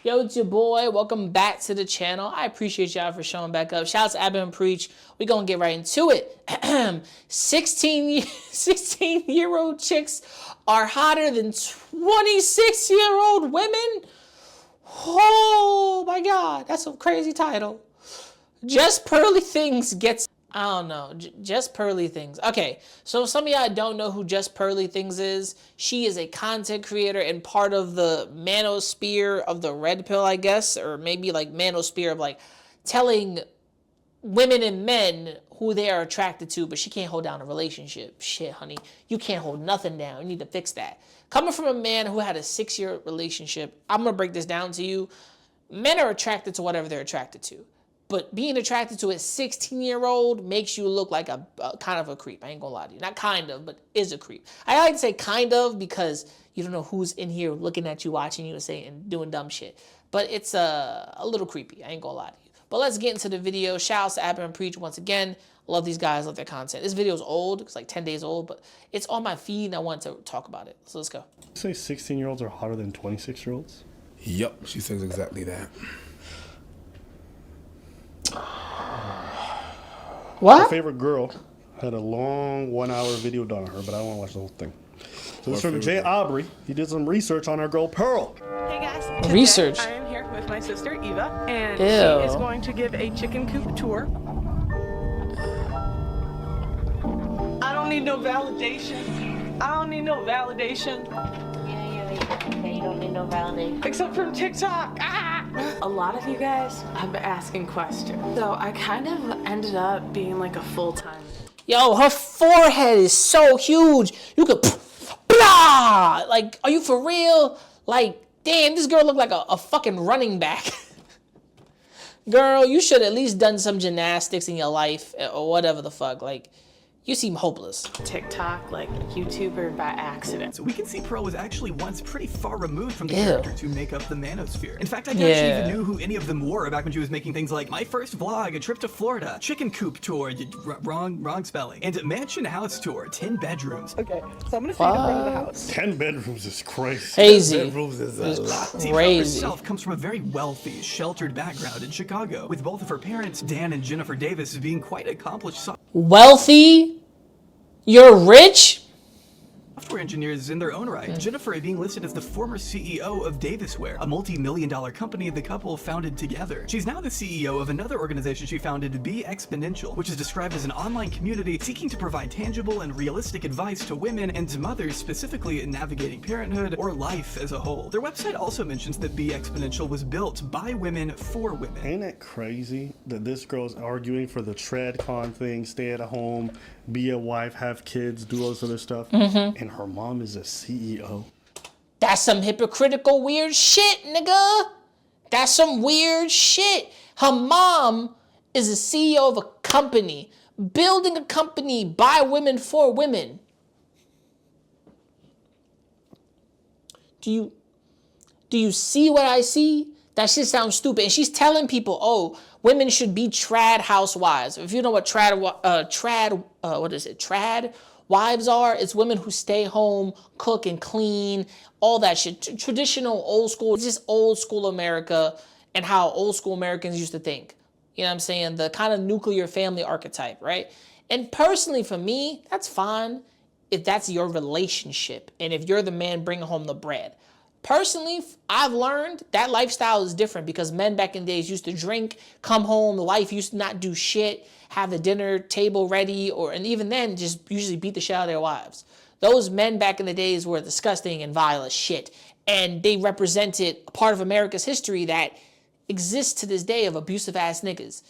Yo, it's your boy. Welcome back to the channel. I appreciate y'all for showing back up. Shout out to Abba and Preach. We're going to get right into it. 16-year-old chicks are hotter than 26-year-old women. Oh, my God. That's a crazy title. Justpearlythings gets... I don't know. Justpearlythings. Okay, so some of y'all don't know who Justpearlythings is. She is a content creator and part of the manosphere of the red pill, I guess, or maybe like manosphere of like telling women and men who they are attracted to, but she can't hold down a relationship. Shit, honey, you can't hold nothing down. You need to fix that. Coming from a man who had a 6-year relationship, I'm gonna break this down to you. Men are attracted to whatever they're attracted to. But being attracted to a 16-year-old makes you look like a kind of a creep. I ain't gonna lie to you. Not kind of, but is a creep. I like to say kind of because you don't know who's in here looking at you, watching you, and doing dumb shit. But it's a little creepy. I ain't gonna lie to you. But let's get into the video. Shout out to Abba and Preach once again. Love these guys, love their content. This video is old. It's like 10 days old, but it's on my feed and I wanted to talk about it. So let's go. You say 16-year-olds are hotter than 26-year-olds? Yep, she says exactly that. What? My favorite girl had a long 1-hour video done on her, but I don't want to watch the whole thing. So this is from Jay Aubrey. He did some research on our girl Pearl. Hey guys, today Research. I am here with my sister Eva, and Ew. she is going to give a chicken coop tour. I don't need no validation. I don't need no validation. Yeah, you don't need no validation. Except from TikTok. Ah! A lot of you guys have been asking questions. So I kind of ended up being like a full-time. Yo, her forehead is so huge. You could, blah! Like, are you for real? Like, damn, this girl look like a fucking running back. Girl, you should at least done some gymnastics in your life or whatever the fuck. Like, you seem hopeless. TikTok, like YouTuber by accident. So we can see Pearl was actually once pretty far removed from the Ew. characters who make up the manosphere. In fact, I doubt she even knew who any of them were back when she was making things like My First Vlog, A Trip to Florida, Chicken Coop Tour, wrong spelling, and Mansion House Tour, 10 bedrooms. Okay, so I'm gonna see the front of the house. 10 bedrooms is crazy. Crazy. Bedrooms is a lot. See, Pearl Crazy. herself comes from a very wealthy, sheltered background in Chicago, with both of her parents, Dan and Jennifer Davis, being quite accomplished Wealthy? You're rich? software engineers in their own right. Jennifer being listed as the former CEO of Davisware, a multi-million-dollar company the couple founded together. She's now the CEO of another organization she founded, Be Exponential, which is described as an online community seeking to provide tangible and realistic advice to women and mothers, specifically in navigating parenthood or life as a whole. Their website also mentions that Be Exponential was built by women for women. Ain't it crazy that this girl's arguing for the TradCon thing, stay at home, be a wife, have kids, do all this other stuff, and her mom is a CEO? That's some hypocritical weird shit, nigga. That's some weird shit. Her mom is the CEO of a company, building a company by women for women. Do you see what I see? That shit sounds stupid. And she's telling people, oh, women should be trad housewives. If you know what trad wives are, it's women who stay home, cook and clean, all that shit. Traditional, old school, it's just old school America and how old school Americans used to think. You know what I'm saying? The kind of nuclear family archetype, right? And personally for me, that's fine if that's your relationship and if you're the man bringing home the bread. Personally, I've learned that lifestyle is different because men back in the days used to drink, come home, the wife used to not do shit, have the dinner table ready, and even then just usually beat the shit out of their wives. Those men back in the days were disgusting and vile as shit, and they represented a part of America's history that exists to this day of abusive ass niggas.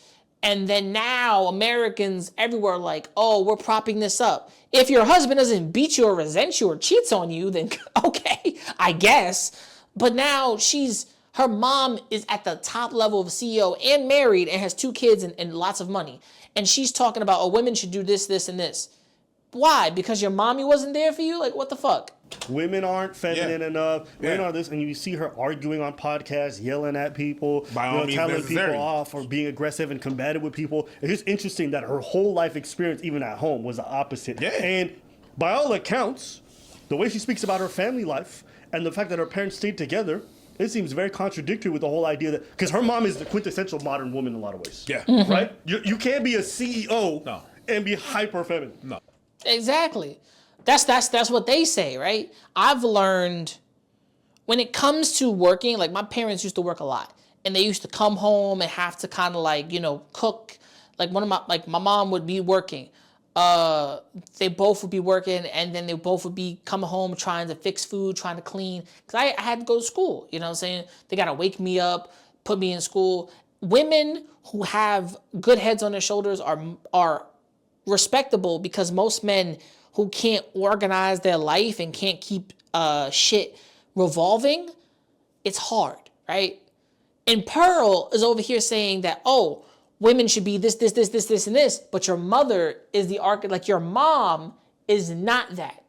And then now Americans everywhere are like, oh, we're propping this up. If your husband doesn't beat you or resent you or cheats on you, then okay, I guess. But now her mom is at the top level of CEO and married and has 2 kids and lots of money. And she's talking about, oh, women should do this, this, and this. Why? Because your mommy wasn't there for you? Like, what the fuck? Women aren't feminine enough. Women are this, and you see her arguing on podcasts, yelling at people, telling people off or being aggressive and combative with people. It's just interesting that her whole life experience, even at home, was the opposite. Yeah. And by all accounts, the way she speaks about her family life and the fact that her parents stayed together, it seems very contradictory with the whole idea that, because her mom is the quintessential modern woman in a lot of ways. Yeah. Right? You can't be a CEO and be hyper feminine. No. Exactly. That's what they say, right? I've learned when it comes to working, like my parents used to work a lot, and they used to come home and have to kind of like, you know, cook. Like my mom would be working. They both would be working, and then they both would be coming home trying to fix food, trying to clean. Because I had to go to school, you know what I'm saying? They got to wake me up, put me in school. Women who have good heads on their shoulders are respectable, because most men who can't organize their life and can't keep shit revolving, it's hard, right? And Pearl is over here saying that, oh, women should be this, and this, but your mother is the archetype. Like, your mom is not that.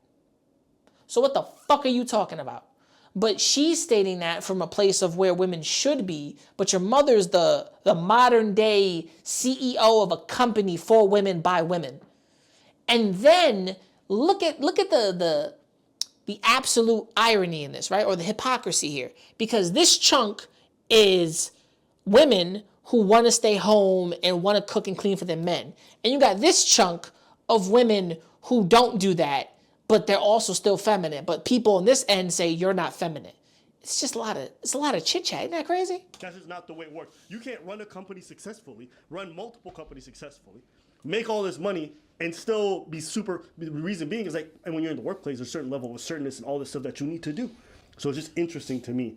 So what the fuck are you talking about? But she's stating that from a place of where women should be, but your mother's the modern day CEO of a company for women by women. And then look at the absolute irony in this, right? Or the hypocrisy here. Because this chunk is women who want to stay home and want to cook and clean for their men. And you got this chunk of women who don't do that, but they're also still feminine. But people on this end say you're not feminine. It's just a lot of chit chat. Isn't that crazy? That's just not the way it works. You can't run a company successfully, run multiple companies successfully, make all this money, and still be super. The reason being is like, and when you're in the workplace, there's a certain level of assertiveness and all this stuff that you need to do. So it's just interesting to me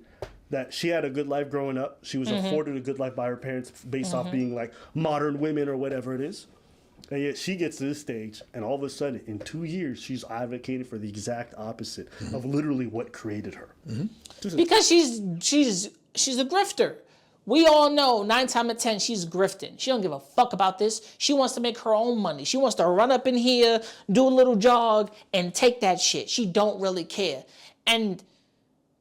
that she had a good life growing up. She was afforded a good life by her parents based off being like modern women or whatever it is. And yet she gets to this stage, and all of a sudden, in 2 years, she's advocated for the exact opposite of literally what created her. Because she's a grifter. We all know 9 times out of 10 she's grifting. She don't give a fuck about this. She wants to make her own money. She wants to run up in here, do a little jog, and take that shit. She don't really care. And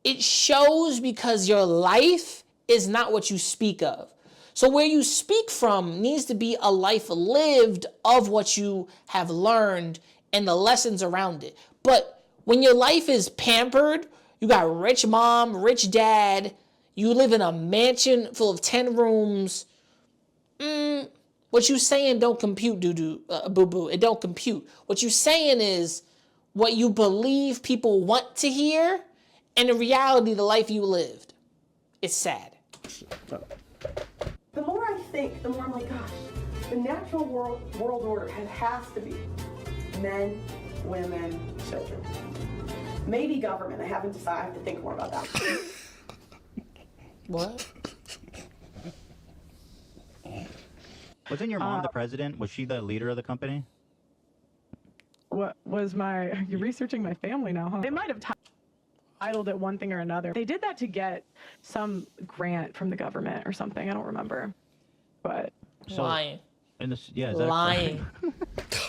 it shows, because your life is not what you speak of. So where you speak from needs to be a life lived of what you have learned and the lessons around it. But when your life is pampered, you got rich mom, rich dad, you live in a mansion full of 10 rooms, what you saying don't compute, boo-boo. It don't compute. What you saying is what you believe people want to hear, and in reality, the life you lived. It's sad. The more I think, the more I'm like, gosh, the natural world order has to be men, women, children. Maybe government. I haven't decided. I have to think more about that. What? Wasn't your mom the president? Was she the leader of the company? What was you're researching my family now, huh? They might have titled it one thing or another. They did that to get some grant from the government or something. I don't remember. But lying. Yeah, lying.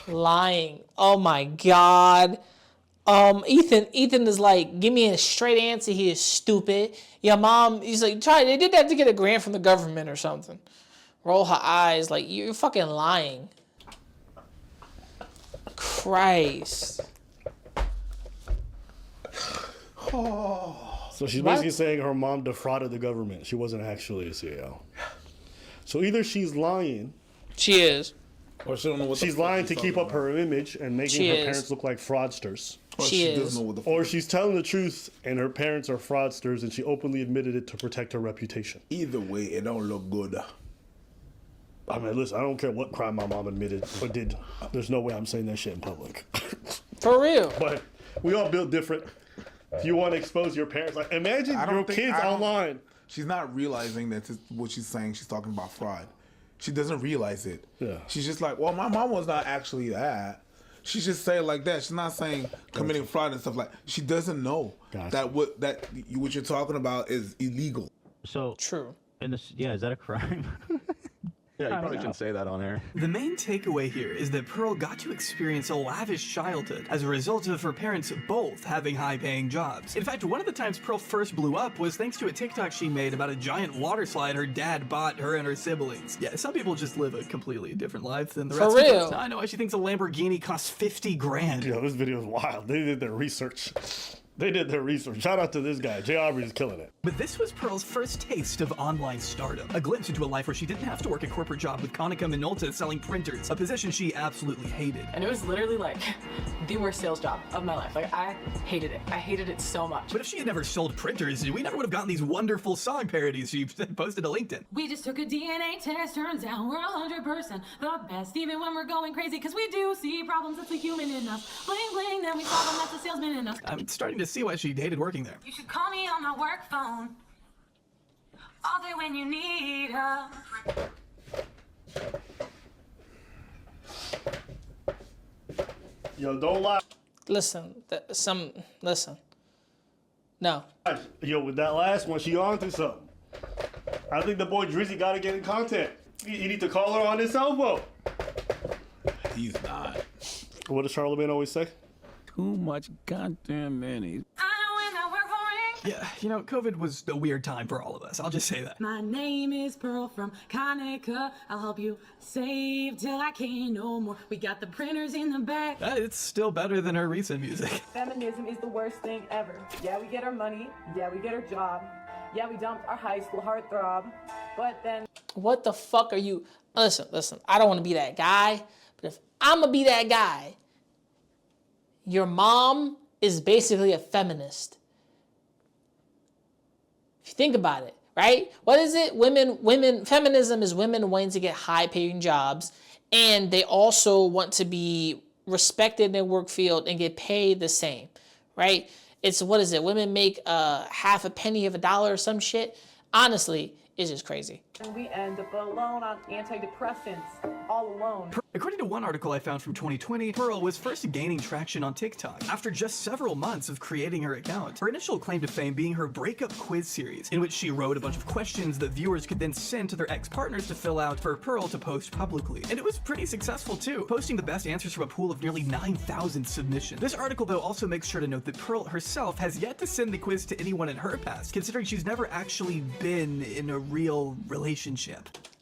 Lying. Oh my God. Ethan is like, give me a straight answer here, stupid. Your mom, he's like, they did that to get a grant from the government or something. Roll her eyes like, you're fucking lying. Christ. So she's basically saying her mom defrauded the government. She wasn't actually a CEO. So either she's lying. She is. Or she don't know what she's lying to keep up her image and making her parents look like fraudsters. Or she doesn't know what the or she's telling the truth and her parents are fraudsters and she openly admitted it to protect her reputation. Either way, it don't look good. I mean, listen, I don't care what crime my mom admitted or did. There's no way I'm saying that shit in public. For real. But we all build different. If you want to expose your parents, like imagine your kids online. She's not realizing that what she's saying. She's talking about fraud. She doesn't realize it. Yeah. She's just like, well, my mom was not actually that. She's just saying like that. She's not saying committing fraud and stuff like. She doesn't know that what you're talking about is illegal. So true. Is that a crime? Yeah, you probably shouldn't say that on air. The main takeaway here is that Pearl got to experience a lavish childhood as a result of her parents both having high-paying jobs. In fact, one of the times Pearl first blew up was thanks to a TikTok she made about a giant water slide her dad bought her and her siblings. Yeah, some people just live a completely different life than the rest of us. I know why she thinks a Lamborghini costs 50 grand. Yeah, this video is wild. They did their research. They did their research. Shout out to this guy. Jay Aubrey's killing it. But this was Pearl's first taste of online stardom. A glimpse into a life where she didn't have to work a corporate job with Konica Minolta selling printers, a position she absolutely hated. And it was literally like the worst sales job of my life. Like, I hated it. I hated it so much. But if she had never sold printers, we never would have gotten these wonderful song parodies she posted to LinkedIn. We just took a DNA test, turns out we're 100% the best, even when we're going crazy, because we do see problems, that's the human in us. Bling bling, then we solve them, that's the salesman in us. I'm starting to see why she hated working there. You should call me on my work phone all day when you need help. Yo, don't lie. Listen. No. Yo, with that last one, she on to something. I think the boy Drizzy got to get in contact. You need to call her on his cell phone. He's not. What does Charlemagne always say? Too much goddamn mayonnaise. Yeah, you know, COVID was a weird time for all of us. I'll just say that. My name is Pearl from Konica. I'll help you save till I can't no more. We got the printers in the back. It's still better than her recent music. Feminism is the worst thing ever. Yeah, we get our money. Yeah, we get our job. Yeah, we dumped our high school heartthrob. But then... What the fuck are you... Listen. I don't want to be that guy. But if I'm going to be that guy, your mom is basically a feminist. If you think about it, right? What is it? Feminism is women wanting to get high-paying jobs, and they also want to be respected in their work field and get paid the same, right? It's, what is it? Women make half a penny of a dollar or some shit. Honestly, it's just crazy. And we end up alone on antidepressants, all alone. According to one article I found from 2020, Pearl was first gaining traction on TikTok after just several months of creating her account. Her initial claim to fame being her breakup quiz series, in which she wrote a bunch of questions that viewers could then send to their ex-partners to fill out for Pearl to post publicly. And it was pretty successful too, posting the best answers from a pool of nearly 9,000 submissions. This article though also makes sure to note that Pearl herself has yet to send the quiz to anyone in her past, considering she's never actually been in a real relationship.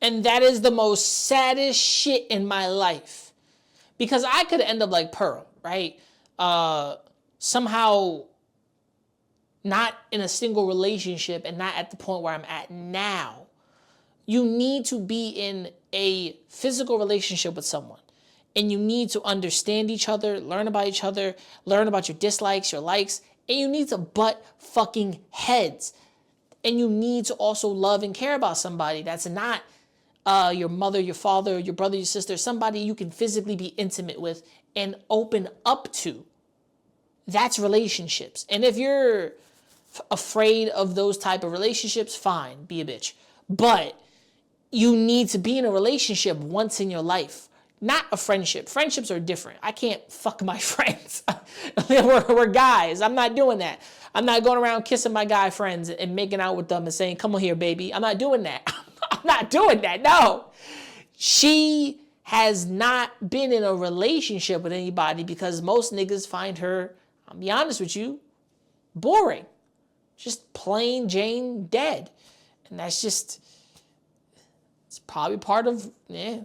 And that is the most saddest shit in my life. Because I could end up like Pearl, right? Somehow not in a single relationship and not at the point where I'm at now. You need to be in a physical relationship with someone. And you need to understand each other, learn about each other, learn about your dislikes, your likes, and you need to butt fucking heads. And you need to also love and care about somebody that's not your mother, your father, your brother, your sister, somebody you can physically be intimate with and open up to. That's relationships. And if you're afraid of those type of relationships, fine, be a bitch. But you need to be in a relationship once in your life, not a friendship. Friendships are different. I can't fuck my friends. We're guys. I'm not doing that. I'm not going around kissing my guy friends and making out with them and saying, come on here, baby. I'm not doing that. I'm not doing that. No. She has not been in a relationship with anybody because most niggas find her, I'll be honest with you, boring. Just plain Jane dead. And that's just, it's probably part of, this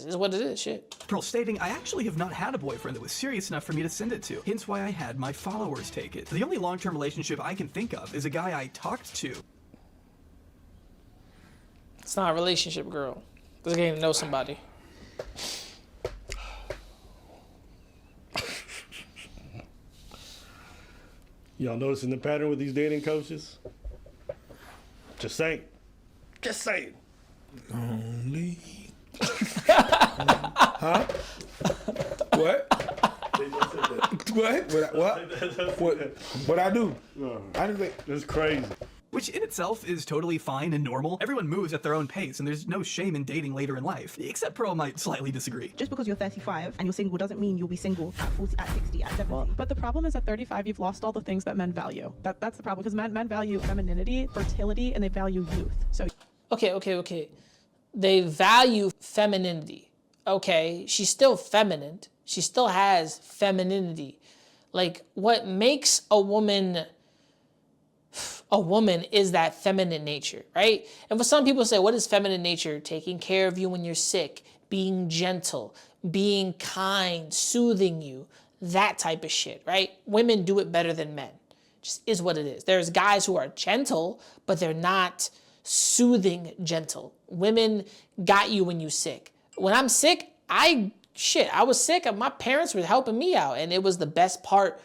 is what it is, shit. Pearl stating, I actually have not had a boyfriend that was serious enough for me to send it to, hence why I had my followers take it. The only long-term relationship I can think of is a guy I talked to. It's not a relationship, girl. It's getting to know somebody. Y'all noticing the pattern with these dating coaches? Just saying. Just saying. Only. Huh? What? What I do? I didn't think. That's crazy. Which in itself is totally fine and normal. Everyone moves at their own pace, and there's no shame in dating later in life. Except Pearl might slightly disagree. Just because you're 35 and you're single doesn't mean you'll be single at 40, at 60, at 70. Well, but the problem is at 35, you've lost all the things that men value. That's the problem, because men value femininity, fertility, and they value youth. So. Okay. They value femininity. Okay, she's still feminine. She still has femininity. Like, what makes a woman is that feminine nature, right? And for some people say, what is feminine nature? Taking care of you when you're sick, being gentle, being kind, soothing you, that type of shit, right? Women do it better than men. Just is what it is. There's guys who are gentle, but they're not soothing gentle. Women got you when you sick. When I'm sick, I was sick and my parents were helping me out. And it was the best part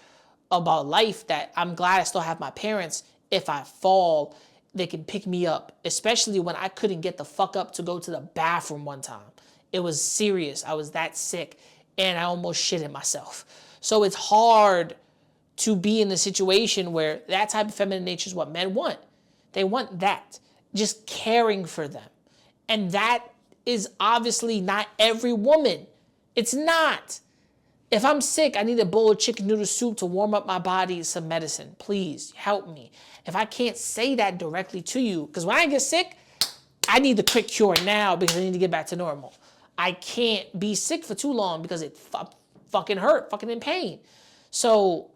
about life that I'm glad I still have my parents. If I fall, they can pick me up, especially when I couldn't get the fuck up to go to the bathroom one time. It was serious. I was that sick and I almost shitted myself. So it's hard to be in the situation where that type of feminine nature is what men want. They want that, just caring for them. And that is obviously not every woman. It's not. If I'm sick, I need a bowl of chicken noodle soup to warm up my body, some medicine. Please help me. If I can't say that directly to you, because when I get sick, I need the quick cure now because I need to get back to normal. I can't be sick for too long because it fucking hurt, fucking in pain. So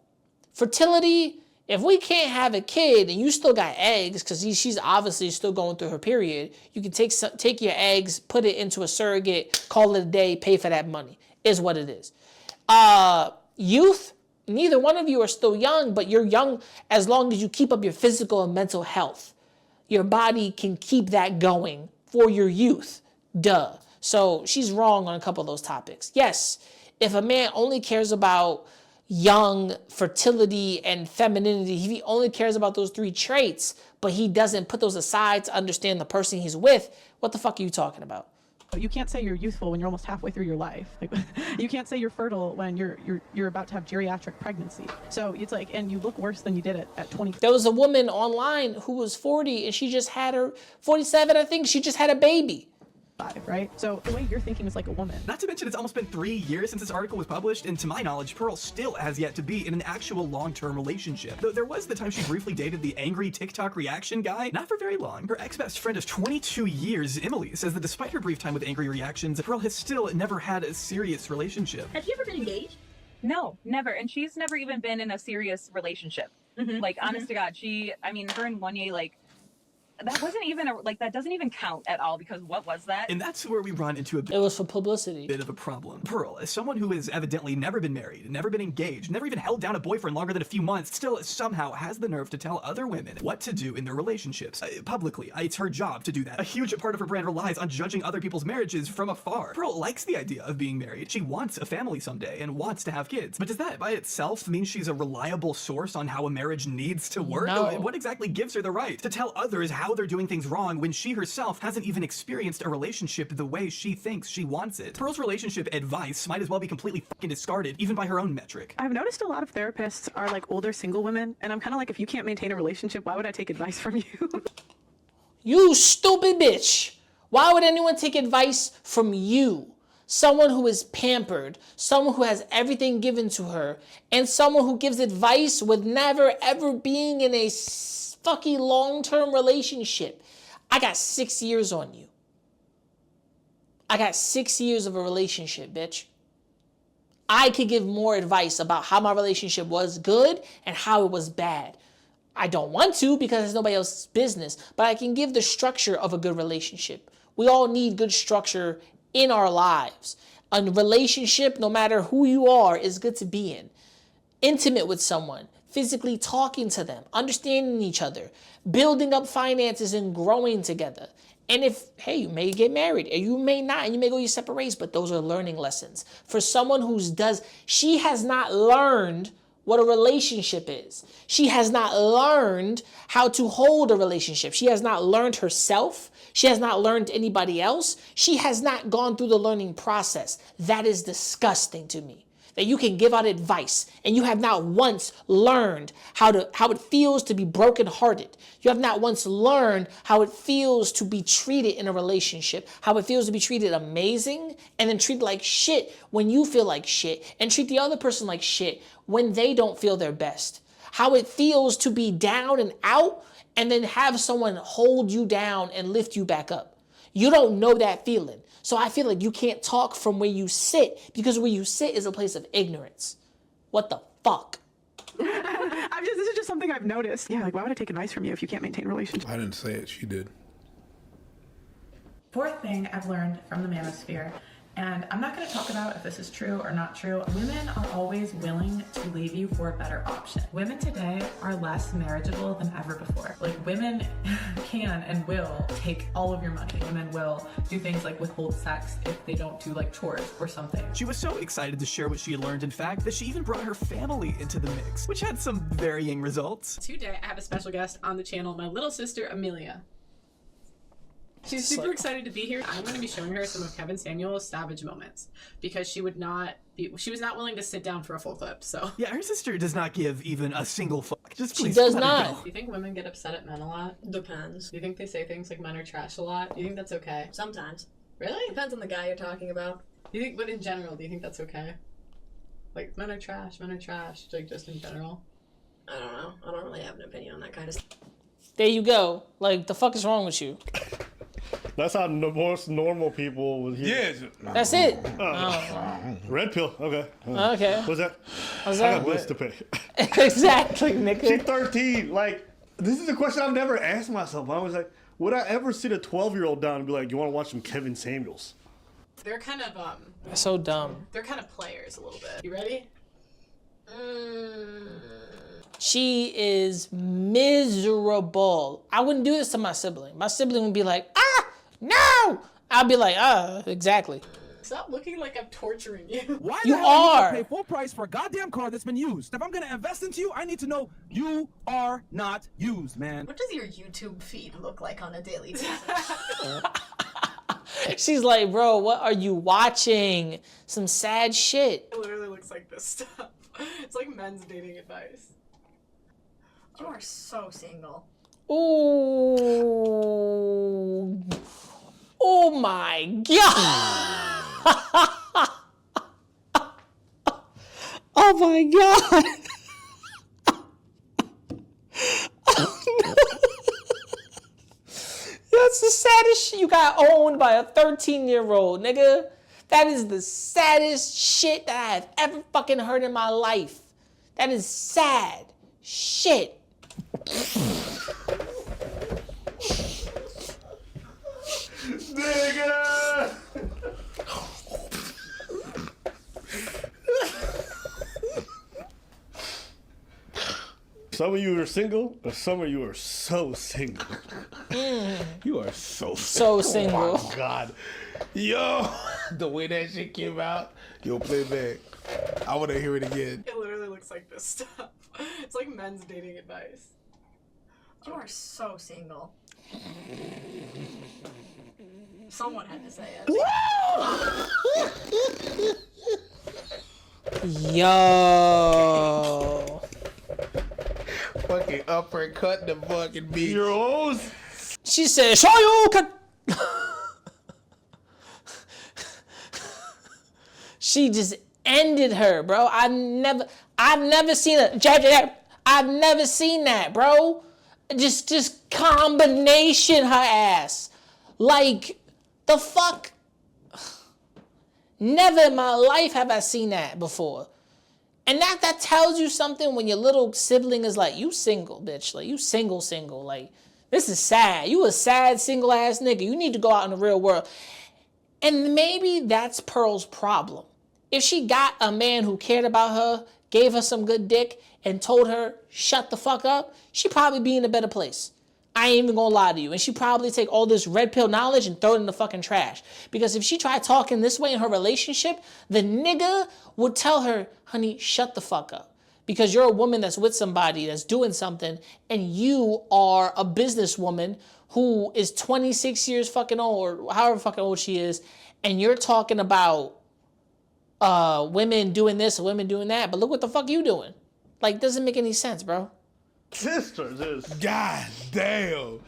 fertility, if we can't have a kid and you still got eggs, because she's obviously still going through her period, you can take your eggs, put it into a surrogate, call it a day, pay for that money, is what it is. Youth, neither one of you are still young, but you're young as long as you keep up your physical and mental health. Your body can keep that going for your youth. Duh. So she's wrong on a couple of those topics. Yes, if a man only cares about young fertility and femininity, if he only cares about those 3 traits, but he doesn't put those aside to understand the person he's with, what the fuck are you talking about? You can't say you're youthful when you're almost halfway through your life. Like, you can't say you're fertile when you're about to have geriatric pregnancy. So it's like, and you look worse than you did at 20. There was a woman online who was 40 and she just had her 47, I think. She just had a baby. Right? So the way you're thinking is like a woman. Not to mention it's almost been 3 years since this article was published, and to my knowledge, Pearl still has yet to be in an actual long-term relationship. Though there was the time she briefly dated the angry TikTok reaction guy, not for very long. Her ex-best friend of 22 years, Emily, says that despite her brief time with angry reactions, Pearl has still never had a serious relationship. Have you ever been engaged? No, never. And she's never even been in a serious relationship. Like, honest to God, her and Wanye, like, that wasn't even that doesn't even count at all, because what was that? And that's where we run into it was for publicity. Bit of a problem. Pearl, as someone who has evidently never been married, never been engaged, never even held down a boyfriend longer than a few months, still somehow has the nerve to tell other women what to do in their relationships. Publicly, it's her job to do that. A huge part of her brand relies on judging other people's marriages from afar. Pearl likes the idea of being married. She wants a family someday and wants to have kids. But does that by itself mean she's a reliable source on how a marriage needs to work? No. What exactly gives her the right to tell others how they're doing things wrong when she herself hasn't even experienced a relationship the way she thinks she wants it? Pearl's relationship advice might as well be completely fucking discarded, even by her own metric. I've noticed a lot of therapists are like older single women, and I'm kind of like, if you can't maintain a relationship, why would I take advice from you? You stupid bitch. Why would anyone take advice from you? Someone who is pampered, someone who has everything given to her, and someone who gives advice with never ever being in a fucking long-term relationship. I got 6 years on you. I got 6 years of a relationship, bitch. I could give more advice about how my relationship was good and how it was bad. I don't want to because it's nobody else's business, but I can give the structure of a good relationship. We all need good structure in our lives. A relationship, no matter who you are, is good to be in. Intimate with someone, physically talking to them, understanding each other, building up finances and growing together. And you may get married or you may not, and you may go your separate ways, but those are learning lessons. For someone she has not learned what a relationship is. She has not learned how to hold a relationship. She has not learned herself. She has not learned anybody else. She has not gone through the learning process. That is disgusting to me. That you can give out advice and you have not once learned how it feels to be brokenhearted. You have not once learned how it feels to be treated in a relationship, how it feels to be treated amazing and then treated like shit when you feel like shit, and treat the other person like shit when they don't feel their best. How it feels to be down and out and then have someone hold you down and lift you back up. You don't know that feeling. So I feel like you can't talk from where you sit, because where you sit is a place of ignorance. What the fuck? This is just something I've noticed. Yeah, like, why would I take advice from you if you can't maintain a relationship? I didn't say it, she did. Fourth thing I've learned from the manosphere And I'm not going to talk about if this is true or not true. Women are always willing to leave you for a better option. Women today are less marriageable than ever before. Like, women can and will take all of your money. Women will do things like withhold sex if they don't do like chores or something. She was so excited to share what she had learned, in fact, that she even brought her family into the mix, which had some varying results. Today, I have a special guest on the channel, my little sister, Amelia. She's super excited to be here. I'm going to be showing her some of Kevin Samuel's savage moments because she was not willing to sit down for a full clip. So yeah, her sister does not give even a single fuck. Just please. She does not. Do you think women get upset at men a lot? Depends. Do you think they say things like men are trash a lot? Do you think that's okay? Sometimes. Really? Depends on the guy you're talking about. Do you think, but in general, do you think that's okay? Like, men are trash, like just in general? I don't know. I don't really have an opinion on that kind of stuff. There you go. Like, the fuck is wrong with you? That's how most normal people would hear. Yeah. That's it. Red pill. Okay. Okay. What's that? What's I that? got bills to pay. Exactly, nigga. She's 13. Like, this is a question I've never asked myself. I was like, would I ever sit a 12-year-old down and be like, you want to watch some Kevin Samuels? They're kind of, That's so dumb. they're kind of players a little bit. You ready? She is miserable. I wouldn't do this to my sibling. My sibling would be like, ah, no. I'd be like, exactly. Stop looking like I'm torturing you. Why You the hell are you are. gonna pay full price for a goddamn car that's been used? If I'm gonna invest into you, I need to know you are not used, man. What does your YouTube feed look like on a daily basis? She's like, bro, what are you watching? Some sad shit. It literally looks like this stuff. It's like men's dating advice. You are so single. Ooh. Oh my God. Oh my God. That's the saddest shit. You got owned by a 13-year-old, nigga. That is the saddest shit that I have ever fucking heard in my life. That is sad shit. Nigga! Some of you are single, and some of you are so single. You are so single. Oh my God. Yo, the way that shit came out, yo, play back. I want to hear it again. It literally looks like this stuff. It's like men's dating advice. You are so single. Someone had to say it. Yo. Fucking uppercut the fucking beat. Your old. She said, show you can. She just ended her, bro. I've never seen I've never seen that, bro. Just combination her ass. Like, the fuck? Never in my life have I seen that before. And that tells you something when your little sibling is like, you single, bitch. Like, you single. Like, this is sad. You a sad, single ass nigga. You need to go out in the real world. And maybe that's Pearl's problem. If she got a man who cared about her, gave her some good dick, and told her, shut the fuck up, she'd probably be in a better place. I ain't even gonna lie to you. And she'd probably take all this red pill knowledge and throw it in the fucking trash. Because if she tried talking this way in her relationship, the nigga would tell her, honey, shut the fuck up. Because you're a woman that's with somebody that's doing something, and you are a businesswoman who is 26 years fucking old, or however fucking old she is, and you're talking about women doing this or women doing that, but look what the fuck you doing. Like, doesn't make any sense, bro. Sisters is. God damn.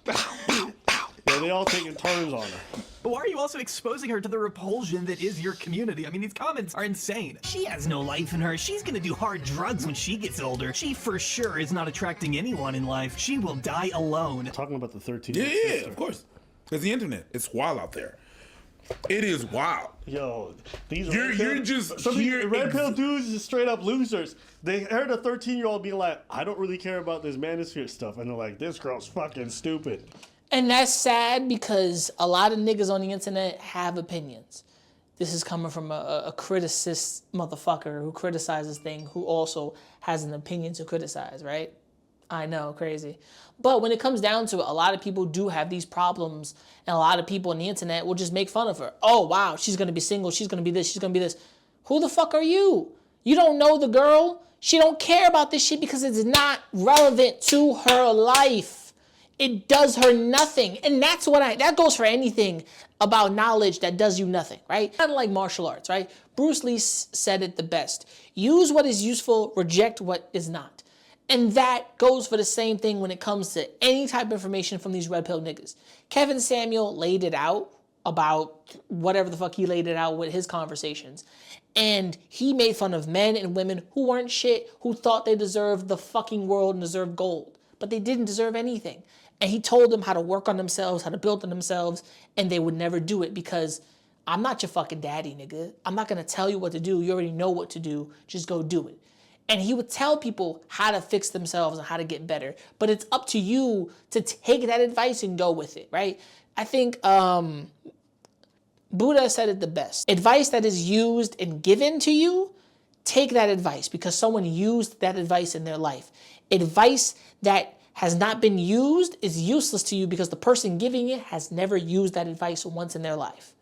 Yeah, they all taking turns on her. But why are you also exposing her to the repulsion that is your community? I mean, these comments are insane. She has no life in her. She's gonna do hard drugs when she gets older. She for sure is not attracting anyone in life. She will die alone. Talking about the 13. Yeah, of course. It's the internet. It's wild out there. It is wild. Yo, these you're just some here. Red pill dudes is straight up losers. They heard a 13-year-old being like, I don't really care about this manosphere stuff, and they're like, this girl's fucking stupid. And that's sad because a lot of niggas on the internet have opinions. This is coming from a criticist motherfucker who criticizes things, who also has an opinion to criticize, right? I know, crazy. But when it comes down to it, a lot of people do have these problems, and a lot of people on the internet will just make fun of her. Oh, wow, she's going to be single. She's going to be this. She's going to be this. Who the fuck are you? You don't know the girl. She don't care about this shit because it's not relevant to her life. It does her nothing. And that's what that goes for anything about knowledge that does you nothing, right? Kind of like martial arts, right? Bruce Lee said it the best. Use what is useful, reject what is not. And that goes for the same thing when it comes to any type of information from these red pill niggas. Kevin Samuel laid it out about whatever the fuck he laid it out with his conversations. And he made fun of men and women who weren't shit, who thought they deserved the fucking world and deserved gold. But they didn't deserve anything. And he told them how to work on themselves, how to build on themselves, and they would never do it because I'm not your fucking daddy, nigga. I'm not gonna tell you what to do. You already know what to do. Just go do it. And he would tell people how to fix themselves and how to get better. But it's up to you to take that advice and go with it, right? I think Buddha said it the best. Advice that is used and given to you, take that advice because someone used that advice in their life. Advice that has not been used is useless to you because the person giving it has never used that advice once in their life.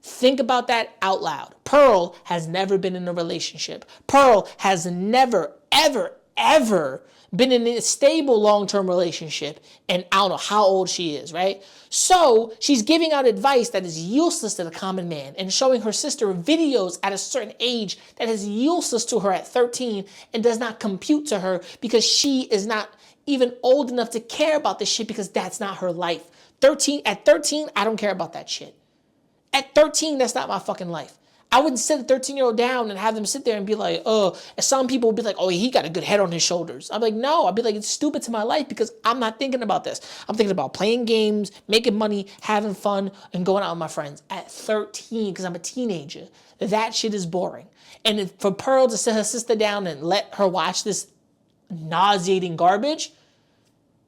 Think about that out loud. Pearl has never been in a relationship. Pearl has never, ever, ever been in a stable long-term relationship, and I don't know how old she is, right? So she's giving out advice that is useless to the common man and showing her sister videos at a certain age that is useless to her at 13 and does not compute to her because she is not even old enough to care about this shit because that's not her life. At 13, I don't care about that shit. At 13, that's not my fucking life. I wouldn't sit a 13-year-old down and have them sit there and be like, oh, and some people would be like, oh, he got a good head on his shoulders. I'm like, no, I'd be like, it's stupid to my life because I'm not thinking about this. I'm thinking about playing games, making money, having fun, and going out with my friends at 13 because I'm a teenager. That shit is boring. And for Pearl to sit her sister down and let her watch this nauseating garbage,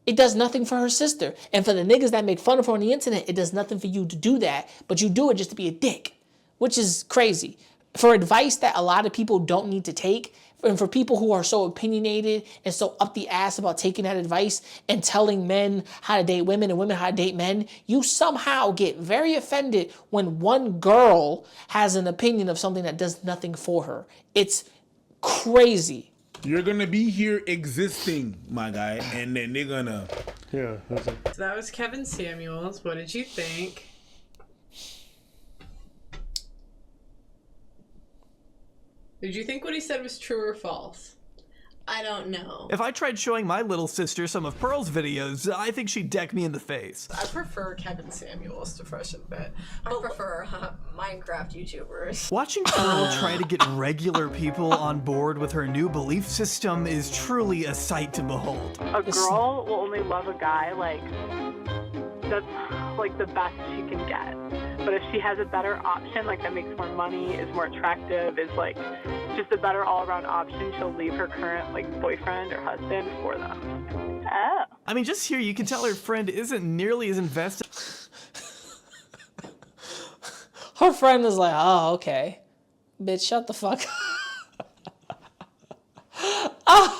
it does nothing for her sister. And for the niggas that make fun of her on the internet, it does nothing for you to do that, but you do it just to be a dick, which is crazy. For advice that a lot of people don't need to take, and for people who are so opinionated and so up the ass about taking that advice and telling men how to date women and women how to date men, you somehow get very offended when one girl has an opinion of something that does nothing for her. It's crazy. You're gonna be here existing, my guy, and then they're gonna... Yeah, that's it. So that was Kevin Samuels. What did you think? Did you think what he said was true or false? I don't know. If I tried showing my little sister some of Pearl's videos, I think she'd deck me in the face. I prefer Kevin Samuels to Fresh and Fit. I prefer Minecraft YouTubers. Watching Pearl try to get regular people on board with her new belief system is truly a sight to behold. A girl will only love a guy that's like the best she can get. But if she has a better option, like that makes more money, is more attractive, is like just a better all-around option, she'll leave her current like boyfriend or husband for them. Oh. I mean, just here you can tell her friend isn't nearly as invested. Her friend is like, oh, okay. Bitch, shut the fuck up.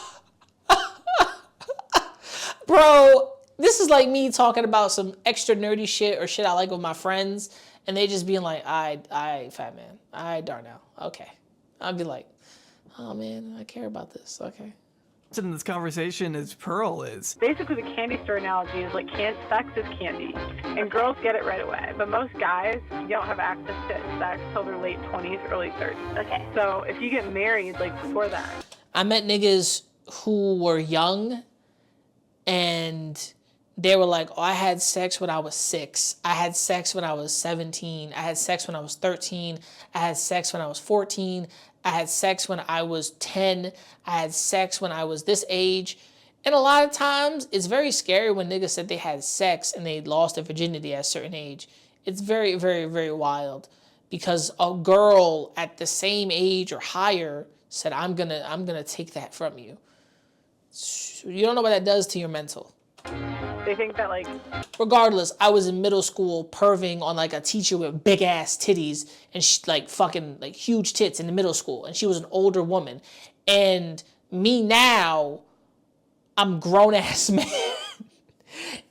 Bro, this is like me talking about some extra nerdy shit or shit I like with my friends, and they just being like, I fat man. I Darnell. Okay. I'd be like, oh man, I care about this. Okay. In this conversation as Pearl is. Basically, the candy store analogy is like sex is candy, and girls get it right away. But most guys, you don't have access to sex till their late 20s, early 30s. Okay. So if you get married like before that. I met niggas who were young, and they were like, oh, I had sex when I was 6. I had sex when I was 17. I had sex when I was 13. I had sex when I was 14. I had sex when I was 10. I had sex when I was this age. And a lot of times, it's very scary when niggas said they had sex and they lost their virginity at a certain age. It's very, very, very wild. Because a girl at the same age or higher said, I'm gonna take that from you. You don't know what that does to your mental. They think that like. Regardless, I was in middle school perving on like a teacher with big ass titties and she like fucking like huge tits in the middle school, and she was an older woman. And me now, I'm grown ass man.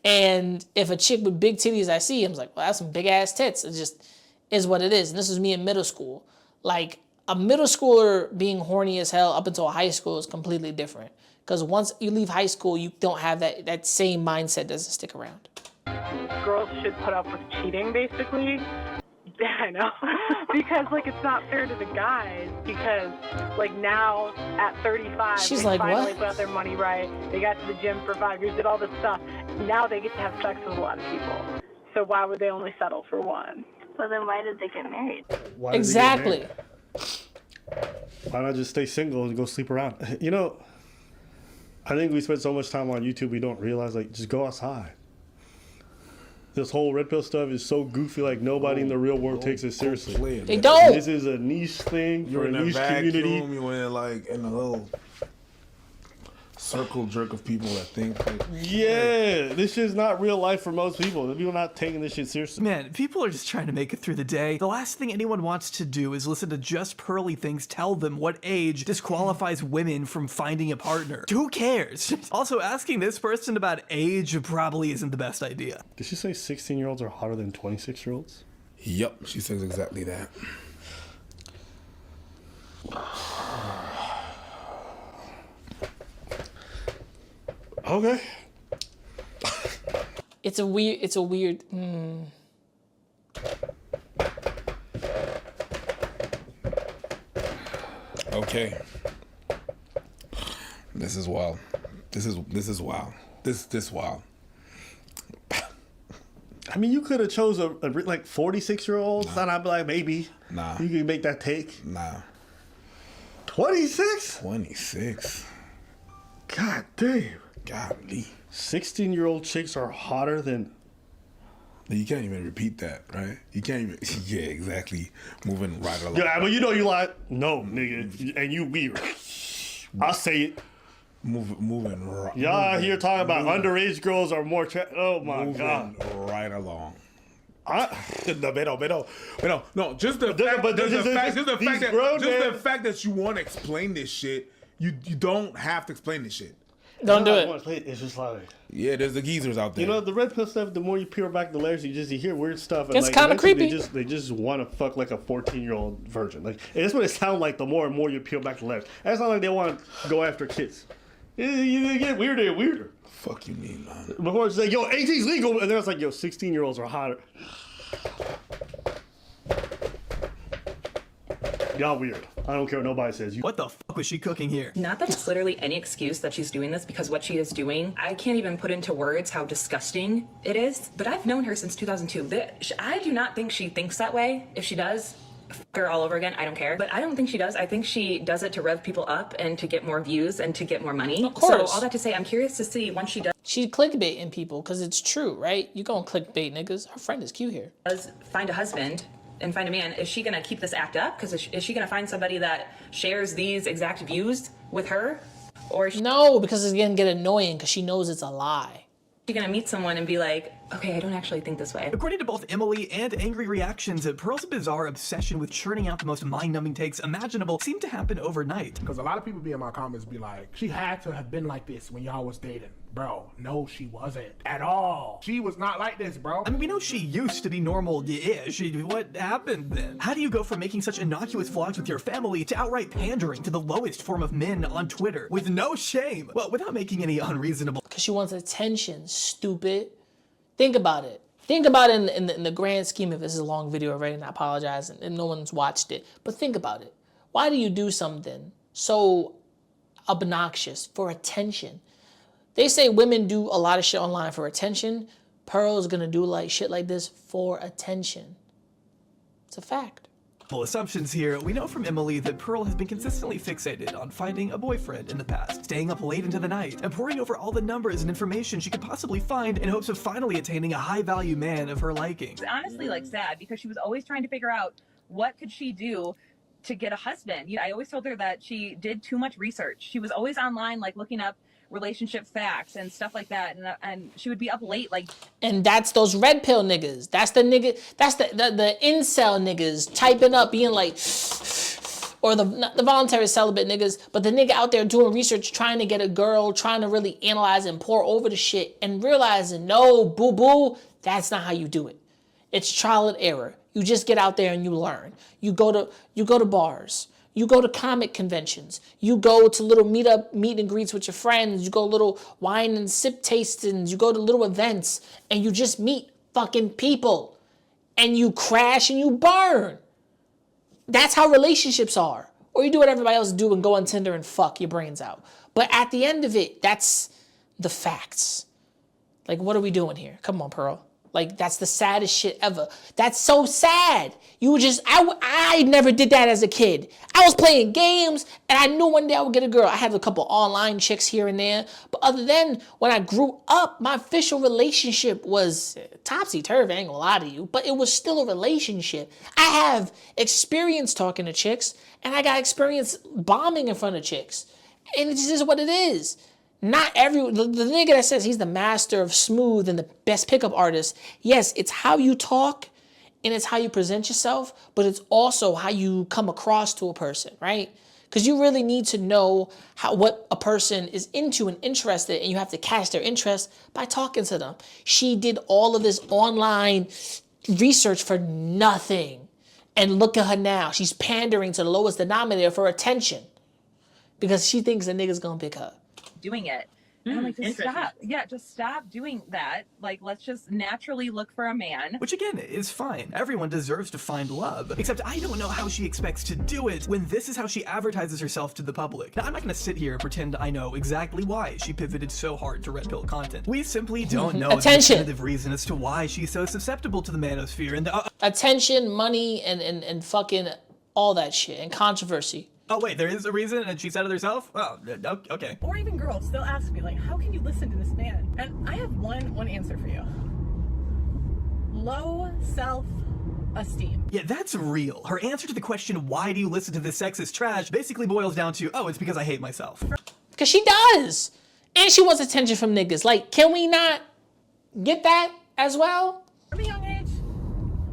And if a chick with big titties I see, I'm like, well, that's some big ass tits. It just is what it is. And this was me in middle school. Like, a middle schooler being horny as hell up until high school is completely different. Because once you leave high school, you don't have that same mindset doesn't stick around. Girls should put up with cheating, basically. I know. Because, like, it's not fair to the guys. Because, like, now, at 35, She's they like, finally what? got their money right. They got to the gym for 5 years, did all this stuff. Now they get to have sex with a lot of people. So why would they only settle for one? Well, then why did they get married? Exactly. Why not just stay single and go sleep around? You know, I think we spend so much time on YouTube, we don't realize, like, just go outside. This whole red pill stuff is so goofy, like nobody in the real world takes it seriously. They don't. This is a niche thing for You're a in a niche vacuum, community. you're in like in a little circle jerk of people that think like, Yeah, this shit's not real life for most people. People are not taking this shit seriously. Man, people are just trying to make it through the day. The last thing anyone wants to do is listen to Justpearlythings tell them what age disqualifies women from finding a partner. Who cares? Also, asking this person about age probably isn't the best idea. Did she say 16-year-olds are hotter than 26-year-olds? Yep, she says exactly that. Okay. It's a weird. Okay. This is wild. This is wild. This wild. I mean, you could have chose a like 46-year-old. Nah. I'd be like, maybe. Nah. You could make that take. Nah. 26? 26. God damn. Golly. 16-year-old chicks are hotter than. You can't even repeat that, right? You can't even. Yeah, exactly. Moving right along. Yeah, but you know you like, no, nigga, and you weird. I'll say it. Moving right. Y'all here talking about underage girls are more. Oh my god. Right along. No, just the fact that you want to explain this shit, you don't have to explain this shit. Don't do it. It's just like, yeah, there's the geezers out there. You know, the red pill stuff, the more you peel back the layers, you hear weird stuff. And it's like, kind of creepy. They just want to fuck like a 14-year-old virgin. Like, and that's what it sounds like the more and more you peel back the layers. It's not like they want to go after kids. You get weirder and weirder. Fuck you mean, man? Before it's like, yo, 18's legal, and then it's like, yo, 16-year-olds are hotter. Y'all weird. I don't care what nobody says. What the fuck was she cooking here? Not that it's literally any excuse that she's doing this, because what she is doing, I can't even put into words how disgusting it is. But I've known her since 2002. I do not think she thinks that way. If she does, fuck her all over again. I don't care. But I don't think she does. I think she does it to rev people up and to get more views and to get more money. Of course. So all that to say, I'm curious to see once she does. She's clickbaiting people because it's true, right? You gonna clickbait niggas. Her friend is cute here. Does find a husband and find a man, is she gonna keep this act up? Because is she gonna find somebody that shares these exact views with her? Or is she no, because it's gonna get annoying because she knows it's a lie. She gonna meet someone and be like, okay, I don't actually think this way. According to both Emily and Angry Reactions, Pearl's bizarre obsession with churning out the most mind-numbing takes imaginable seemed to happen overnight. Because a lot of people be in my comments be like, she had to have been like this when y'all was dating. Bro, no, she wasn't at all. She was not like this, bro. I mean, we know she used to be normal-ish. What happened then? How do you go from making such innocuous vlogs with your family to outright pandering to the lowest form of men on Twitter with no shame? Well, without making any unreasonable. Because she wants attention, stupid. Think about it. Think about it in the grand scheme of this is a long video already, and I apologize, and no one's watched it. But think about it. Why do you do something so obnoxious for attention? They say women do a lot of shit online for attention. Pearl's gonna do like shit like this for attention. It's a fact. Well, assumptions here. We know from Emily that Pearl has been consistently fixated on finding a boyfriend in the past, staying up late into the night, and poring over all the numbers and information she could possibly find in hopes of finally attaining a high-value man of her liking. It's honestly like sad because she was always trying to figure out what could she do to get a husband. I always told her that she did too much research. She was always online, like looking up relationship facts and stuff like that, and she would be up late, like. And that's those red pill niggas. That's the nigga. That's the incel niggas typing up, being like, or the voluntary celibate niggas, but the nigga out there doing research, trying to get a girl, trying to really analyze and pour over the shit, and realizing, no, boo boo, that's not how you do it. It's trial and error. You just get out there and you learn. You go to bars. You go to comic conventions. You go to little meet and greets with your friends. You go little wine and sip tastings. You go to little events and you just meet fucking people. And you crash and you burn. That's how relationships are. Or you do what everybody else do and go on Tinder and fuck your brains out. But at the end of it, that's the facts. Like, what are we doing here? Come on, Pearl. Like, that's the saddest shit ever. That's so sad. I never did that as a kid. I was playing games and I knew one day I would get a girl. I had a couple online chicks here and there. But other than when I grew up, my official relationship was topsy-turvy, I ain't gonna lie to you. But it was still a relationship. I have experience talking to chicks and I got experience bombing in front of chicks. And it just is what it is. Not the nigga that says he's the master of smooth and the best pickup artist. Yes, it's how you talk and it's how you present yourself, but it's also how you come across to a person, right? Because you really need to know what a person is into and interested, and you have to catch their interest by talking to them. She did all of this online research for nothing. And look at her now. She's pandering to the lowest denominator for attention because she thinks a nigga's gonna pick her. Doing it. And I'm like, just stop. Yeah, just stop doing that. Like, let's just naturally look for a man. Which again is fine. Everyone deserves to find love. Except I don't know how she expects to do it when this is how she advertises herself to the public. Now, I'm not gonna sit here and pretend I know exactly why she pivoted so hard to red pill content. We simply don't know the definitive reason as to why she's so susceptible to the manosphere and the attention, money, and fucking all that shit, and controversy. Oh wait, there is a reason and she said it herself? Oh, okay. Or even girls, they'll ask me, like, how can you listen to this man? And I have one answer for you. Low self-esteem. Yeah, that's real. Her answer to the question, why do you listen to this sexist trash, basically boils down to, oh, it's because I hate myself. Because she does. And she wants attention from niggas. Like, can we not get that as well? From a young age,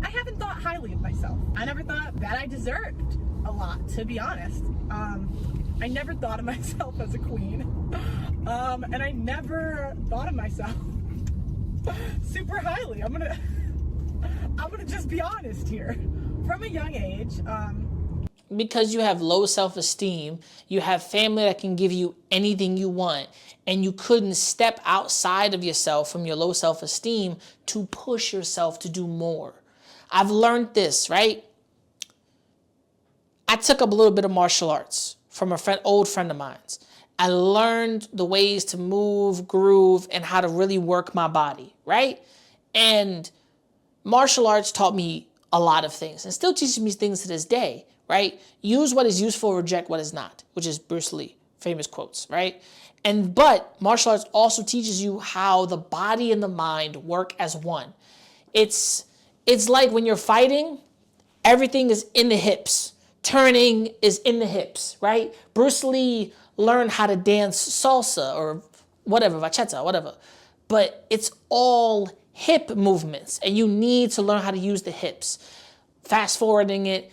I haven't thought highly of myself. I never thought that I deserved a lot, to be honest. I never thought of myself as a queen. And I never thought of myself super highly. I'm gonna just be honest here. From a young age, because you have low self-esteem, you have family that can give you anything you want, and you couldn't step outside of yourself from your low self-esteem to push yourself to do more. I've learned this, right? I took up a little bit of martial arts from old friend of mine's. I learned the ways to move, groove, and how to really work my body, right? And martial arts taught me a lot of things and still teaches me things to this day, right? Use what is useful, reject what is not, which is Bruce Lee, famous quotes, right? But martial arts also teaches you how the body and the mind work as one. It's like when you're fighting, everything is in the hips. Turning is in the hips, right? Bruce Lee learned how to dance salsa or whatever, bachata, whatever. But it's all hip movements, and you need to learn how to use the hips. Fast forwarding it,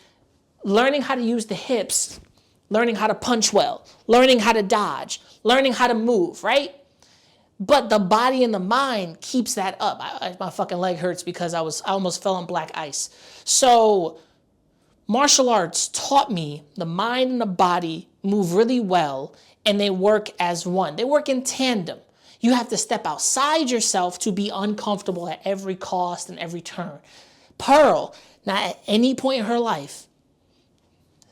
learning how to use the hips, learning how to punch well, learning how to dodge, learning how to move, right? But the body and the mind keeps that up. My fucking leg hurts because I almost fell on black ice. So martial arts taught me the mind and the body move really well, and they work as one. They work in tandem. You have to step outside yourself to be uncomfortable at every cost and every turn. Pearl, not at any point in her life,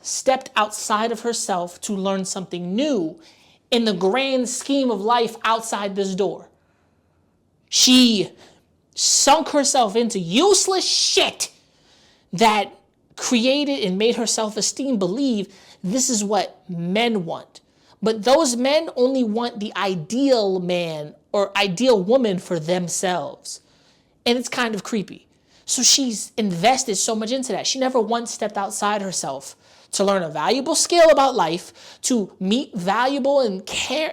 stepped outside of herself to learn something new in the grand scheme of life outside this door. She sunk herself into useless shit that created and made her self-esteem believe this is what men want. But those men only want the ideal man or ideal woman for themselves. And it's kind of creepy. So she's invested so much into that. She never once stepped outside herself to learn a valuable skill about life, to meet valuable and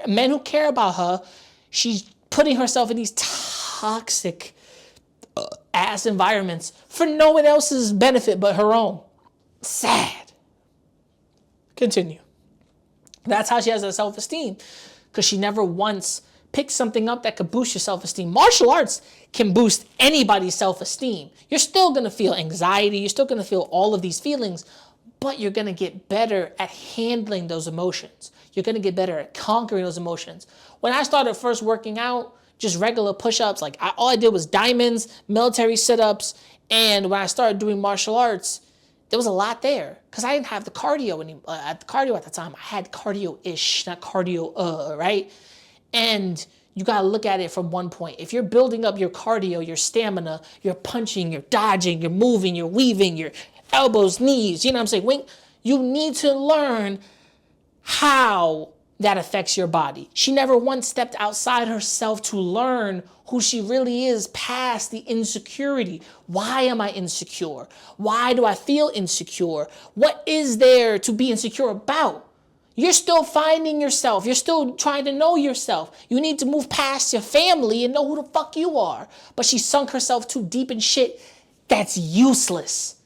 men who care about her, she's putting herself in these toxic ass environments for no one else's benefit but her own. Sad. Continue. That's how she has her self-esteem, because she never once picked something up that could boost your self-esteem. Martial arts can boost anybody's self-esteem. You're still going to feel anxiety. You're still going to feel all of these feelings, but you're going to get better at handling those emotions. You're going to get better at conquering those emotions. When I started first working out, just regular push-ups, like all I did was diamonds, military sit-ups, and when I started doing martial arts, there was a lot there because I didn't have the cardio at the time. I had cardio-ish, not cardio, right? And you got to look at it from one point. If you're building up your cardio, your stamina, you're punching, you're dodging, you're moving, you're weaving, your elbows, knees, you know what I'm saying? You need to learn how that affects your body. She never once stepped outside herself to learn who she really is past the insecurity. Why am I insecure? Why do I feel insecure? What is there to be insecure about? You're still finding yourself. You're still trying to know yourself. You need to move past your family and know who the fuck you are. But she sunk herself too deep in shit that's useless.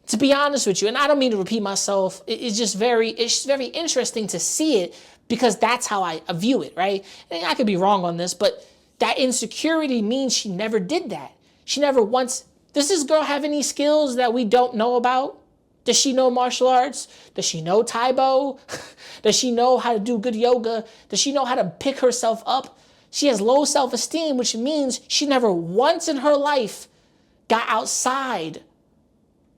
To be honest with you, and I don't mean to repeat myself, it's just very interesting to see it because that's how I view it, right? And I could be wrong on this, but that insecurity means she never did that. She never once, does this girl have any skills that we don't know about? Does she know martial arts? Does she know Taibo? Does she know how to do good yoga? Does she know how to pick herself up? She has low self-esteem, which means she never once in her life got outside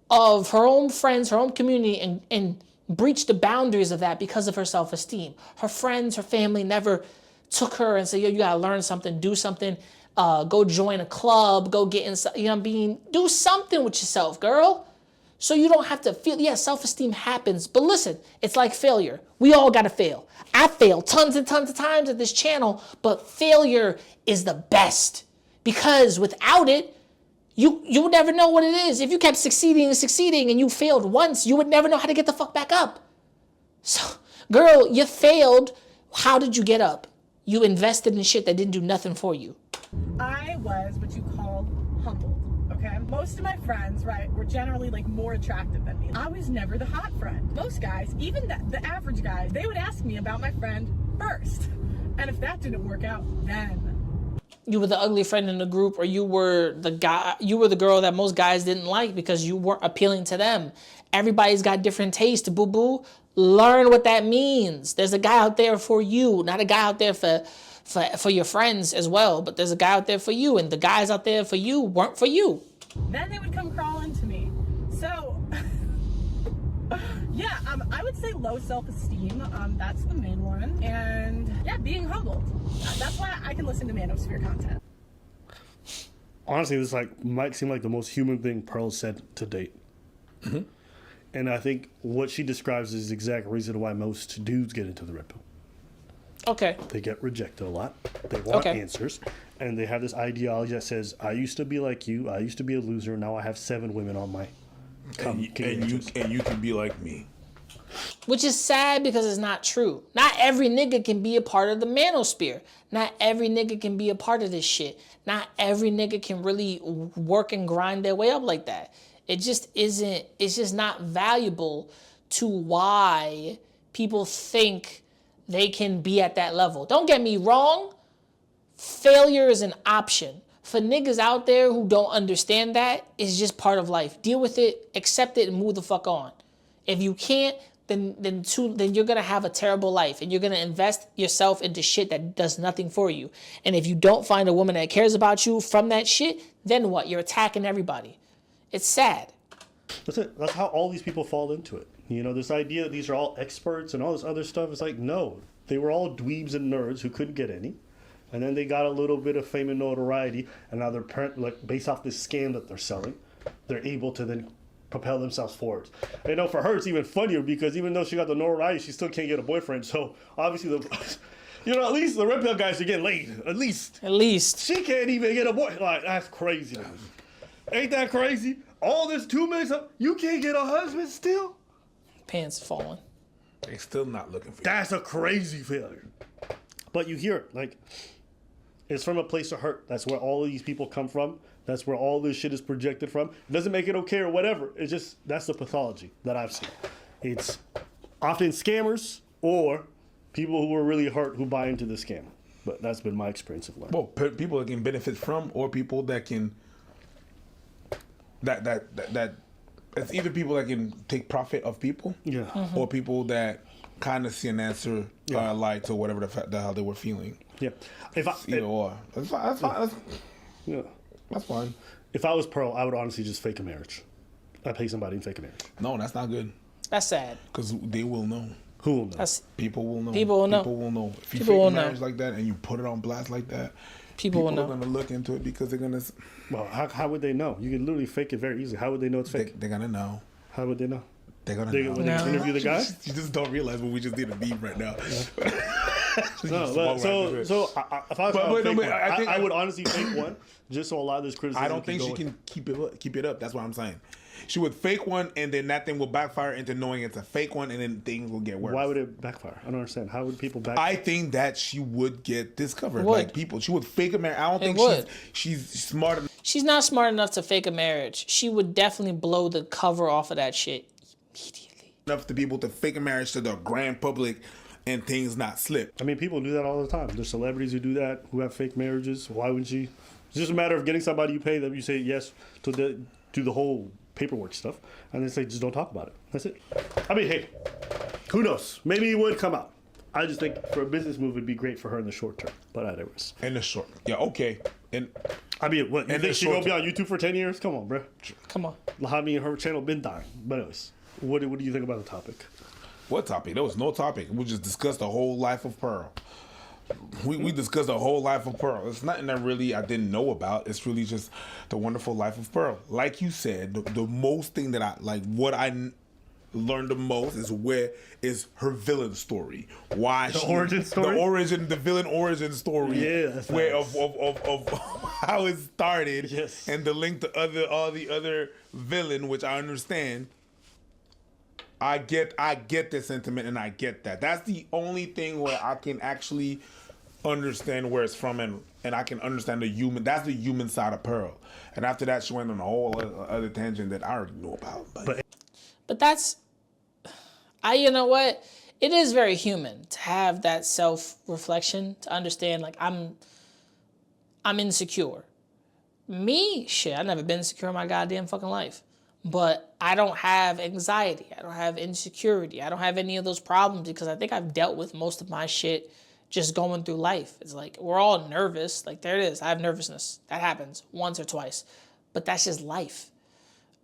of her own friends, her own community, and breached the boundaries of that because of her self-esteem. Her friends, her family never took her and said, yo, you gotta learn something, do something, go join a club, go get inside, you know what I mean? Do something with yourself, girl. So you don't have to feel, yeah, self-esteem happens, but listen, it's like failure. We all gotta fail. I failed tons and tons of times at this channel, but failure is the best because without it, you would never know what it is. If you kept succeeding and you failed once, you would never know how to get the fuck back up. So, girl, you failed. How did you get up? You invested in shit that didn't do nothing for you. I was what you call humbled, okay? Most of my friends, right, were generally like more attractive than me. I was never the hot friend. Most guys, even the average guys, they would ask me about my friend first. And if that didn't work out, then you were the ugly friend in the group, or you were the girl that most guys didn't like because you weren't appealing to them. Everybody's got different tastes, boo-boo. Learn what that means. There's a guy out there for you, not a guy out there for your friends as well, but there's a guy out there for you, and the guys out there for you weren't for you. then they would come crawling to me. So, yeah, I would say low self-esteem. That's the main one. And yeah, being humbled. That's why I can listen to Manosphere content. Honestly, this might seem like the most human thing Pearl said to date. Mm-hmm. And I think what she describes is the exact reason why most dudes get into the red pill. Okay. They get rejected a lot. They want answers. And they have this ideology that says, I used to be like you. I used to be a loser. Now I have 7 women on my and you can be like me. Which is sad because it's not true. Not every nigga can be a part of the manosphere. Not every nigga can be a part of this shit. Not every nigga can really work and grind their way up like that. It just isn't, it's just not valuable to why people think they can be at that level. Don't get me wrong. Failure is an option. For niggas out there who don't understand that, it's just part of life. Deal with it, accept it, and move the fuck on. If you can't, then you're gonna have a terrible life, and you're gonna invest yourself into shit that does nothing for you. And if you don't find a woman that cares about you from that shit, then what? You're attacking everybody. It's sad. That's it. That's how all these people fall into it. You know, this idea that these are all experts and all this other stuff is like, no. They were all dweebs and nerds who couldn't get any. And then they got a little bit of fame and notoriety, and now they're based off this scam that they're selling, they're able to then propel themselves forward. And for her, it's even funnier because even though she got the notoriety, she still can't get a boyfriend. So obviously, at least the red pill guys are getting laid. At least she can't even get a boy. Like, that's crazy. Ain't that crazy? All this 2 minutes, you can't get a husband still? Pants falling. They still not looking for you. That's a crazy failure. But you hear it, like, it's from a place of hurt. That's where all of these people come from. That's where all this shit is projected from. It doesn't make it okay or whatever. It's just, that's the pathology that I've seen. It's often scammers or people who are really hurt who buy into the scam. But that's been my experience of learning. Well, people that can benefit from, or people that can that it's either people that can take profit of people, or people that kind of see an answer light to whatever the hell they were feeling. Yeah, That's fine. That's fine. If I was Pearl, I would honestly just fake a marriage. I pay somebody and fake a marriage. No, that's not good. That's sad. Because they will know. Who will know? People will know. People will know. People will know. If you People fake will a marriage know. like that and you put it on blast like that, people will know. are going to look into it because they're going to... Well, how would they know? You can literally fake it very easily. How would they know it's fake? They're going to know. How would they know? They're going to know. When they interview the guy? You just don't realize what we just did a beat right now. No, so if I was I would honestly fake one just so a lot of this criticism. I don't think she can keep it up. That's what I'm saying. She would fake one, and then that thing will backfire into knowing it's a fake one, and then things will get worse. Why would it backfire? I don't understand. How would people backfire? I think that she would get discovered. Like people, she would fake a marriage. I don't think she's smart enough. She's not smart enough to fake a marriage. She would definitely blow the cover off of that shit immediately. Enough to be able to fake a marriage to the grand public and things not slip. I mean, people do that all the time. There's celebrities who do that, who have fake marriages. Why wouldn't she? It's just a matter of getting somebody you pay them. You say yes to do the whole paperwork stuff, and they say just don't talk about it. That's it. I mean, hey, who knows? Maybe it would come out. I just think for a business move, it'd be great for her in the short term. But I digress. In the short, yeah, okay. And I mean, what you think she gonna be on YouTube for 10 years? Come on, bro. Come on. Lahami and her channel been dying. But anyways, what do you think about the topic? What topic? There was no topic. We just discussed the whole life of Pearl. We discussed the whole life of Pearl. It's nothing that really I didn't know about. It's really just the wonderful life of Pearl. Like you said, the most thing that I like, what I learned the most is her villain story. Why the origin story? The villain origin story. Yeah, that's where nice. of how it started. Yes. And the link to all the other villain, which I understand. I get the sentiment, and I get that. That's the only thing where I can actually understand where it's from, and I can understand that's the human side of Pearl. And after that, she went on a whole other tangent that I already know about. But that's, you know what? It is very human to have that self-reflection, to understand, like, I'm insecure. Me, shit, I've never been insecure in my goddamn fucking life. But I don't have anxiety. I don't have insecurity. I don't have any of those problems because I think I've dealt with most of my shit just going through life. It's like, we're all nervous. Like, there it is. I have nervousness. That happens once or twice. But that's just life.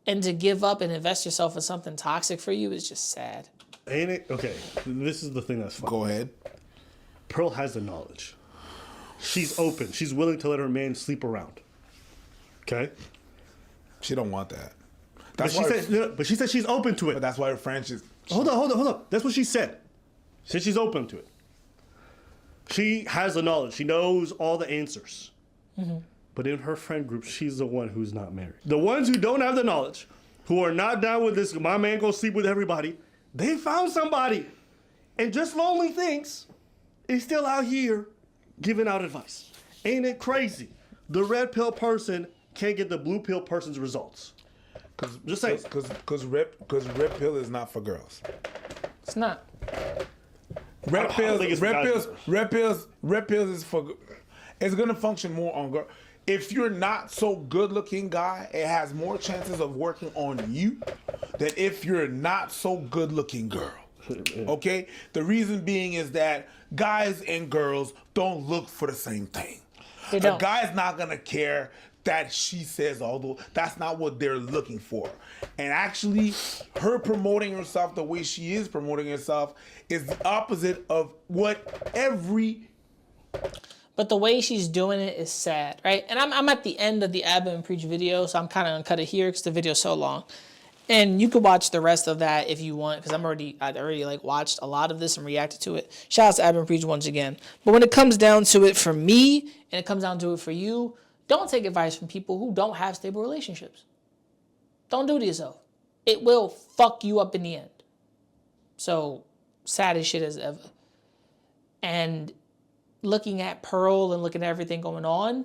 And to give up and invest yourself in something toxic for you is just sad. Ain't it? Okay, this is the thing that's fun. Go ahead. Pearl has the knowledge. She's open. She's willing to let her man sleep around. Okay? She don't want that. But she said she's open to it. But that's why her French is... Hold up. That's what she said. She said she's open to it. She has the knowledge. She knows all the answers. Mm-hmm. But in her friend group, she's the one who's not married. The ones who don't have the knowledge, who are not down with this, my man go sleep with everybody, they found somebody. And just lonely thinks is still out here giving out advice. Ain't it crazy? The red pill person can't get the blue pill person's results. Just say because red pill is not for girls. It's not. Red pills is for. It's gonna function more on girl. If you're not so good looking guy, it has more chances of working on you than if you're not so good looking girl. Okay? The reason being is that guys and girls don't look for the same thing. They don't. A guy's not gonna care that she says, although that's not what they're looking for. And actually, her promoting herself the way she is promoting herself is the opposite of what every... But the way she's doing it is sad, right? And I'm at the end of the Abba and Preach video, so I'm kind of going to cut it here because the video's so long. And you could watch the rest of that if you want, because I'd already like watched a lot of this and reacted to it. Shout out to Abba and Preach once again. But when it comes down to it for me, and it comes down to it for you, don't take advice from people who don't have stable relationships. Don't do it to yourself. It will fuck you up in the end. So, sad as shit as ever. And looking at Pearl and looking at everything going on,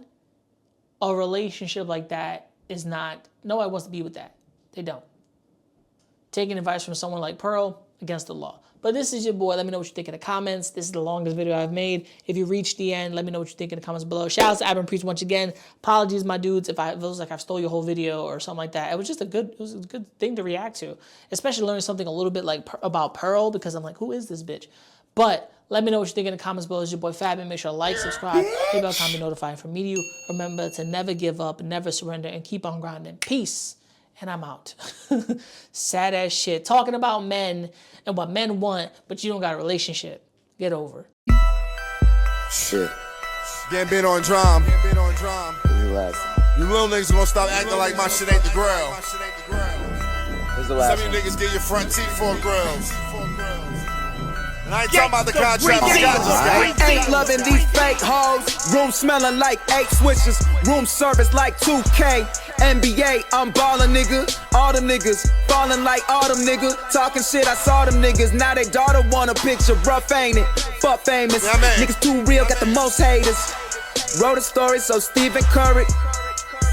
a relationship like that is not, nobody wants to be with that. They don't. Taking advice from someone like Pearl, against the law. But this is your boy. Let me know what you think in the comments. This is the longest video I've made. If you reached the end, let me know what you think in the comments below. Shout out to Abin Priest once again. Apologies, my dudes, if it was like I stole your whole video or something like that. It was just a good thing to react to. Especially learning something a little bit like about Pearl, because I'm like, who is this bitch? But let me know what you think in the comments below. It's your boy Fabin. Make sure to like, subscribe, hit bell icon, be notified from me to you. Remember to never give up, never surrender, and keep on grinding. Peace. And I'm out. Sad ass shit. Talking about men and what men want, but you don't got a relationship. Get over. Shit. Getting bit on drum. You little niggas gonna stop acting like my shit ain't the grill. Where's the last Some of you one? niggas get your front teeth for grills. And I ain't talking about the contract. I ain't loving these fake hoes. Room smelling like 8 switches. Room service like 2K. NBA, I'm ballin', nigga. All them niggas falling like autumn, nigga. Talking shit, I saw them niggas. Now they daughter want a picture. Rough, ain't it? Fuck famous. Niggas too real, got the most haters. Wrote a story, so Stephen Curry.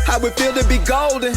How it feel to be golden.